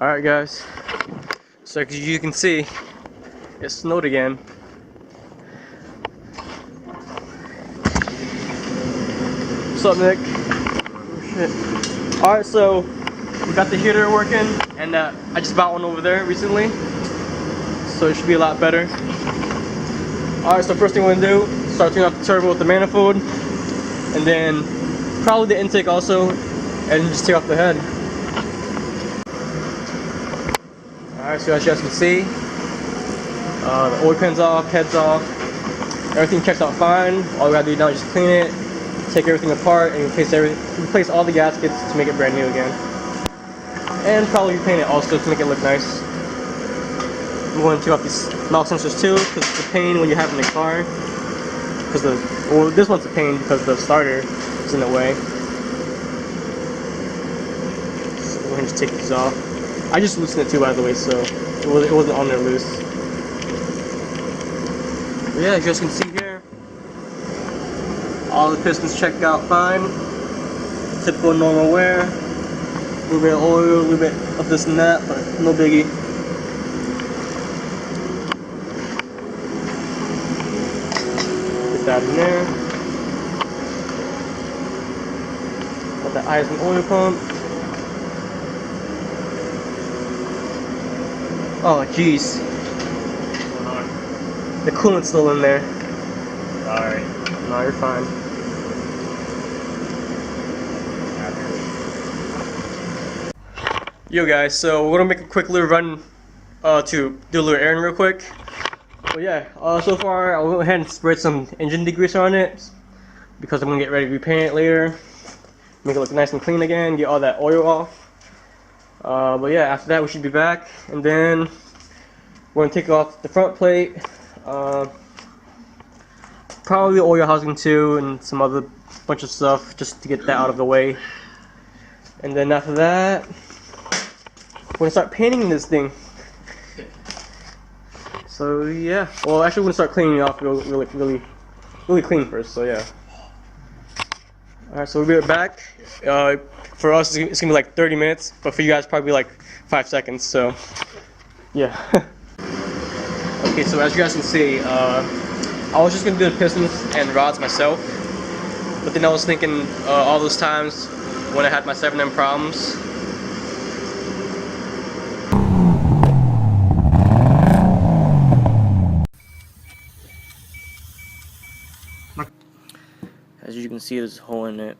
Alright guys, so as you can see, it snowed again. What's up, Nick? Oh, shit. Alright, so we got the heater working, and I just bought one over there recently, so it should be a lot better. Alright, so first thing we're going to do, start turning off the turbo with the manifold, and then probably the intake also, and just take off the head. Alright, so as you guys can see, the oil pan's off, head's off, everything checks out fine. All we gotta do now is just clean it, take everything apart, and replace all the gaskets to make it brand new again. And probably repaint it also to make it look nice. I'm going to take off these knock sensors too, because it's a pain when you have in the car. Well, this one's a pain because the starter is in the way. So go ahead and just take these off. I just loosened it too, by the way, so it wasn't on there loose. But yeah, as you guys can see here, all the pistons checked out fine. Typical normal wear. A little bit of oil, a little bit of this and that, but no biggie. Put that in there. Got the eyes and oil pump. Oh jeez. What's going on? The coolant's still in there. Sorry. No, you're fine. Yo guys, so we're gonna make a quick little run to do a little errand real quick. But yeah, so far I'll go ahead and spread some engine degreaser on it because I'm gonna get ready to repaint it later. Make it look nice and clean again, get all that oil off. But yeah, after that we should be back, and then we're gonna take off the front plate, probably the oil housing too, and some other bunch of stuff just to get that out of the way. And then after that, we're gonna start painting this thing. So yeah, well actually we're gonna start cleaning it off really clean first. So yeah. All right, so we'll be right back. For us, it's gonna be like 30 minutes, but for you guys, probably like 5 seconds. So, yeah. Okay, so as you guys can see, I was just gonna do the pistons and rods myself, but then I was thinking all those times when I had my 7M problems. As you can see, there's a hole in it.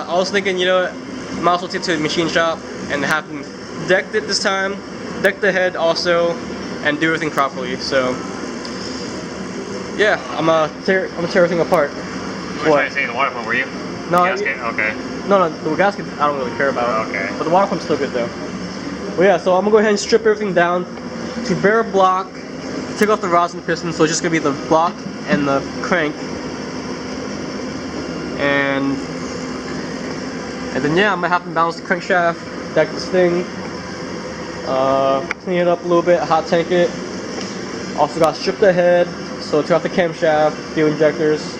I was thinking, you know, I might as well take it to the machine shop and have them deck it this time, deck the head also, and do everything properly. So, yeah, I'm gonna tear everything apart. You were trying to say the water pump, were you? No, gasket? Okay. No, the gasket I don't really care about. Okay. But the water pump's still good though. Well, yeah, so I'm gonna go ahead and strip everything down to bare block. Take off the rods and the pistons, so it's just gonna be the block and the crank. And then yeah, I'm gonna have to balance the crankshaft, deck this thing, clean it up a little bit, hot tank it. Also gotta strip the head, so take off the camshaft, fuel injectors,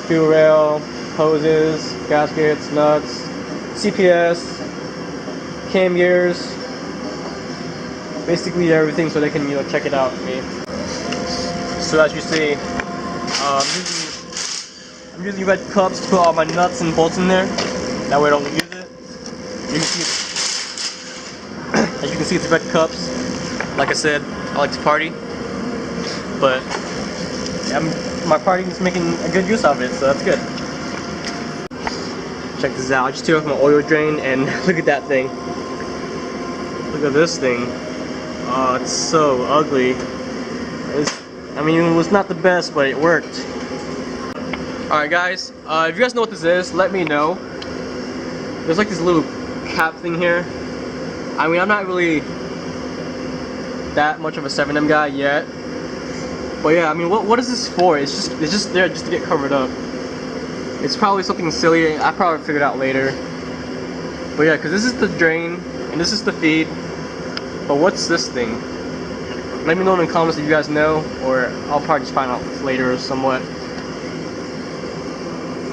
fuel rail, hoses, gaskets, nuts, CPS, cam gears, basically everything so they can, you know, check it out for me. So as you see, I'm using red cups to put all my nuts and bolts in there. That way I don't use it. You can see, as you can see, it's red cups. Like I said, I like to party, but yeah, my party is making a good use of it, so that's good. Check this out. I just took off my oil drain, and look at that thing. Look at this thing. Oh, it's so ugly. I mean, it was not the best, but it worked. Alright guys, if you guys know what this is, let me know. There's like this little cap thing here. I mean, I'm not really that much of a 7M guy yet, But yeah, I mean, what is this for? It's just there just to get covered up. It's probably something silly. I probably figured out later. But yeah, because this is the drain and this is the feed. But what's this thing? Let me know in the comments if you guys know, or I'll probably just find out later or somewhat.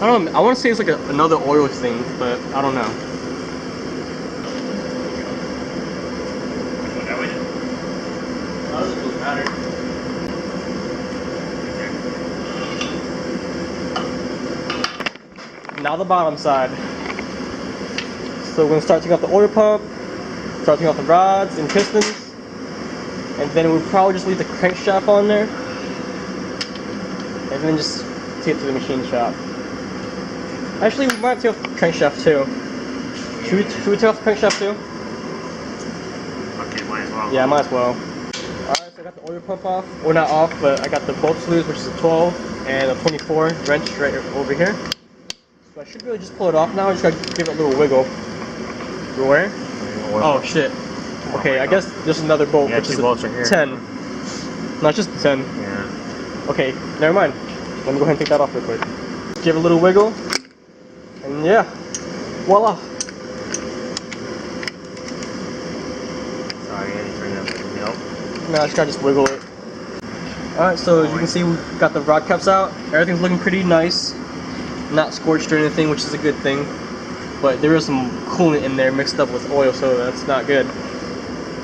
I don't know. I want to say it's like another oil thing, but I don't know. Doesn't matter. Now the bottom side. So we're gonna start taking off the oil pump, start taking off the rods and pistons, and then we'll probably just leave the crankshaft on there, and then just take it to the machine shop. Actually, we might take off the crankshaft too. Should we take off the crankshaft too? Okay, might as well. Yeah, might as well. Alright, so I got the oil pump off. Well, not off, but I got the bolt sleeves, which is a 12 and a 24 wrench right over here. So I should really just pull it off now. I just gotta give it a little wiggle. Where? Oh shit. Okay, I guess there's another bolt, which is a 10. Not just a 10. Yeah. Okay, never mind. Let me go ahead and take that off real quick. Give it a little wiggle. And yeah, voila. Sorry, I didn't turn up. Nope. No, I just gotta wiggle it. Alright, so as you can see, we got the rod caps out. Everything's looking pretty nice. Not scorched or anything, which is a good thing. But there is some coolant in there mixed up with oil, so that's not good.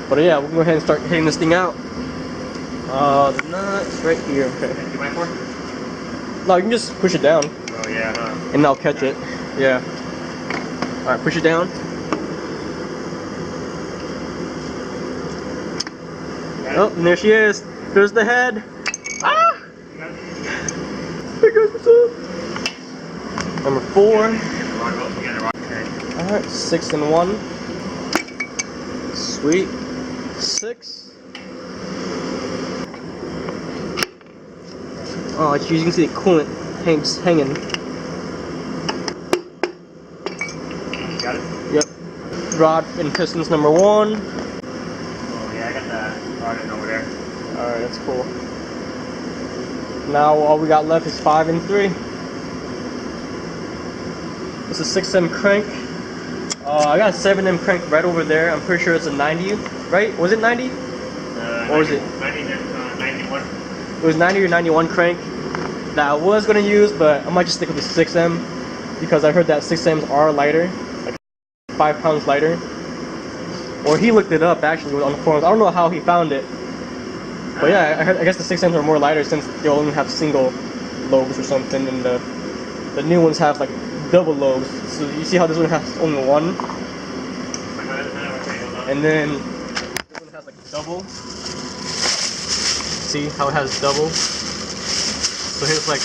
But yeah, we'll go ahead and start hitting this thing out. The nut's right here. Okay. No, you can just push it down. Oh yeah, huh? And I'll catch it. Yeah. Alright, push it down. Oh, and there she is. There's the head. Ah! There goes the top. Number 4. Alright, 6 and 1. Sweet. 6. Oh, as you can see the coolant hanging. Got it? Yep. Rod and pistons number 1. Oh yeah, I got that rod in over there. Alright, that's cool. Now all we got left is 5 and 3. It's a 6M crank. I got a 7M crank right over there. I'm pretty sure it's a 90, right? Was it 90? Or was it? 91. It was 90 or 91 crank that I was going to use, but I might just stick with the 6M because I heard that 6Ms are lighter, like 5 pounds lighter. Or he looked it up actually on the forums. I don't know how he found it. But yeah, I guess the 6Ms are more lighter since they only have single lobes or something, and the new ones have like double lobes. So you see how this one has only 1? And then this one has like double. See how it has double? So here's the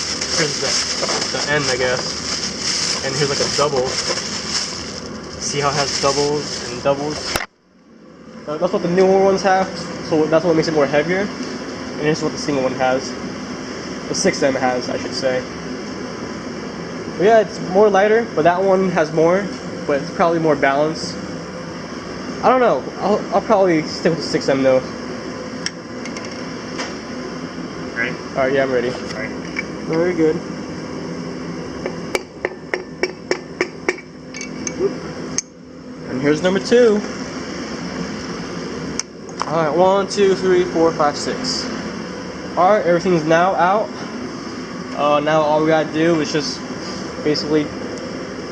end, I guess. And here's like a double. See how it has doubles and doubles? That's what the newer ones have. So that's what makes it more heavier. And here's what the single one has. The 6M has, I should say. But yeah, it's more lighter, but that one has more, but it's probably more balanced. I don't know. I'll probably stick with the 6M though. Ready? Alright, yeah, I'm ready. Alright. Very good. And here's number 2. Alright, 1, 2, 3, 4, 5, 6. Alright, everything's now out. Now all we gotta do is just basically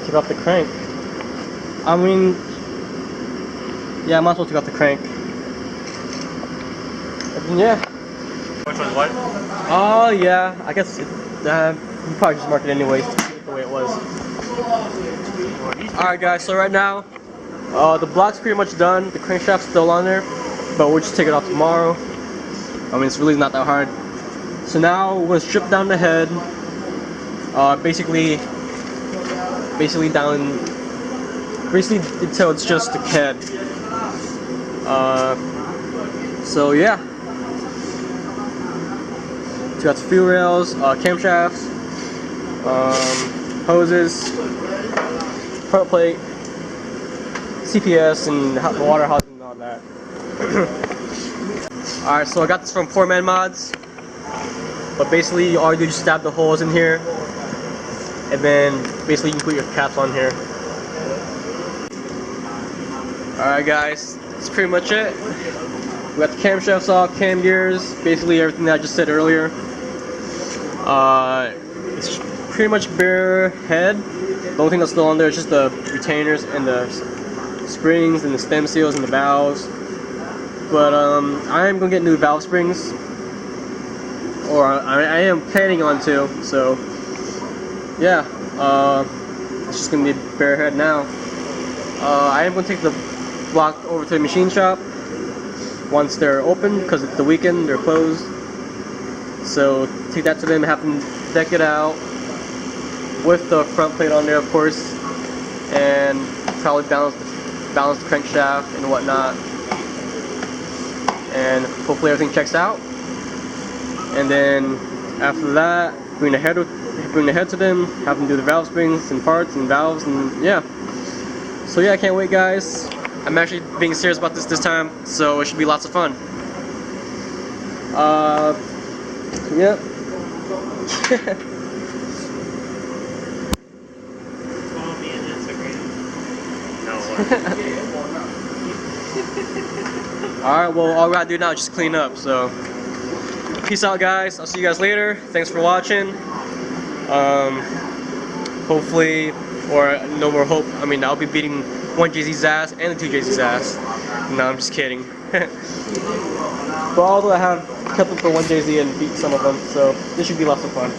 take off the crank. I mean, yeah, I might as well take off the crank. And yeah. Which one's what? Oh yeah, I guess you probably just mark it anyways to keep it the way it was. Alright guys, so right now, the block's pretty much done. The crankshaft's still on there, but we'll just take it off tomorrow. I mean, it's really not that hard. So now we're gonna strip down the head. Basically until it's just the head. So yeah. So we got the fuel rails, camshafts, hoses, front plate, CPS, and the water housing and all that. Alright, so I got this from Poor Man Mods. But basically, all you do is just stab the holes in here, and then basically you can put your caps on here. Alright guys, that's pretty much it. We got the camshafts off, cam gears, basically everything that I just said earlier. It's pretty much bare head. The only thing that's still on there is just the retainers and the springs and the stem seals and the valves. But I am gonna get new valve springs, or I am planning on to. So yeah, it's just gonna be bare head now. I am gonna take the block over to the machine shop once they're open, because it's the weekend, they're closed. So take that to them, have them deck it out with the front plate on there, of course, and probably balance the crankshaft and whatnot, and hopefully everything checks out. And then after that, bring the head to them, have them do the valve springs and parts and valves, and yeah. So yeah, I can't wait, guys. I'm actually being serious about this time, so it should be lots of fun. Yep. Follow me on Instagram. No. Alright, well, all we gotta do now is just clean up, so peace out, guys. I'll see you guys later. Thanks for watching. Hopefully, or no more hope, I mean, I'll be beating one JZ's ass and the two JZ's ass. No, I'm just kidding. But although I have kept them for one JZ and beat some of them, so this should be lots of fun.